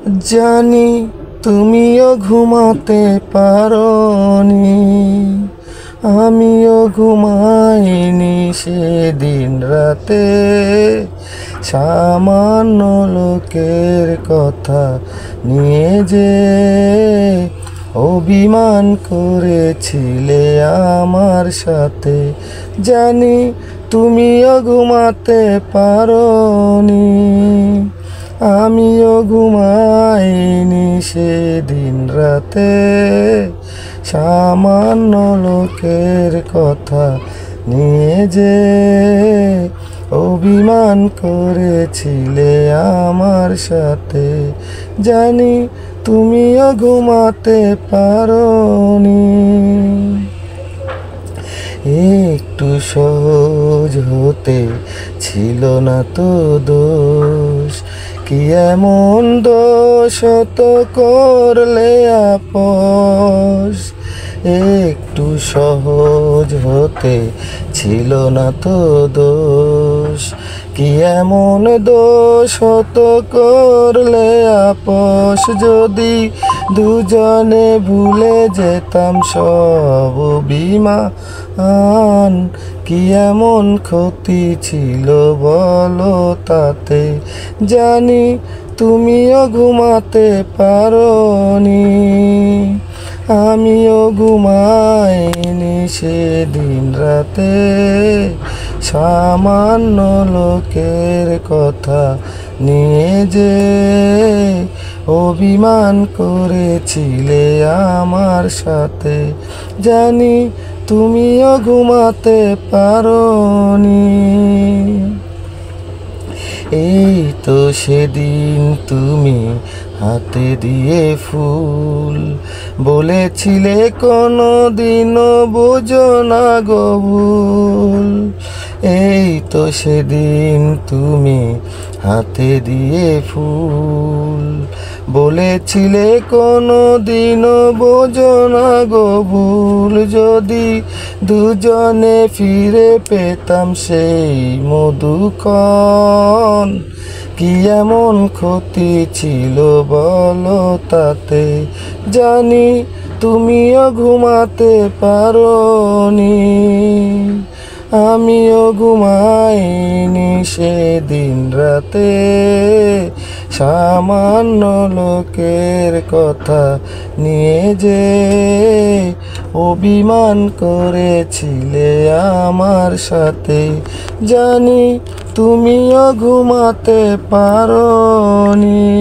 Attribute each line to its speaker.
Speaker 1: জানি তুমিও ঘুমাতে পারোনি, আমিও ঘুমাইনি সেদিন রাতে। সামান্য লোকের কথা নিয়ে যে অভিমান করেছিলে আমার সাথে। জানি তুমিও ঘুমাতে পারোনি, আমিও ঘুমাইনি সেদিন রাতে। সামান্য লোকের কথা নিয়ে যে অভিমান করেছিলে আমার সাথে। জানি তুমিও ঘুমাতে পারোনি। একটু সহজ হতে ছিল না তো দোষ, কি এমন দোষ তো করলে আপোষ। একটু সহজ হতে ছিল না তো দোষ, কি এমন দোষ তো করলে আপোষ। যদি দুজনে ভুলে যেতাম সব অভিমান, কি এমন ক্ষতি ছিল বলো তাতে। জানি তুমিও ঘুমাতে পারোনি, আমিও ঘুমাইনি সেদিন রাতে। সামান্য লোকের কথা নিয়ে যে অভিমান করেছিলে আমার সাথে। জানি তুমিও ঘুমাতে পারোনি। এই তো সেদিন তুমি হাতে দিয়ে ফুল, বলেছিলে কোনো দিনও বোঝো না গো ভুল। এই তো সেদিন তুমি হাতে দিয়ে ফুল, বলেছিলে কোনো দিনও বোঝো না গো ভুল। যদি দুজনে ফিরে পেতাম সেই মধুক্ষণ, কি এমন ক্ষতি ছিল বলো তাতে। জানি তুমিও ঘুমাতে পারোনি, আমিও ঘুমাইনি সেদিন রাতে। সামান্য লোকের কথা নিয়ে যে অভিমান করেছিলে আমার সাথে। জানি তুমিও ঘুমাতে পারোনি।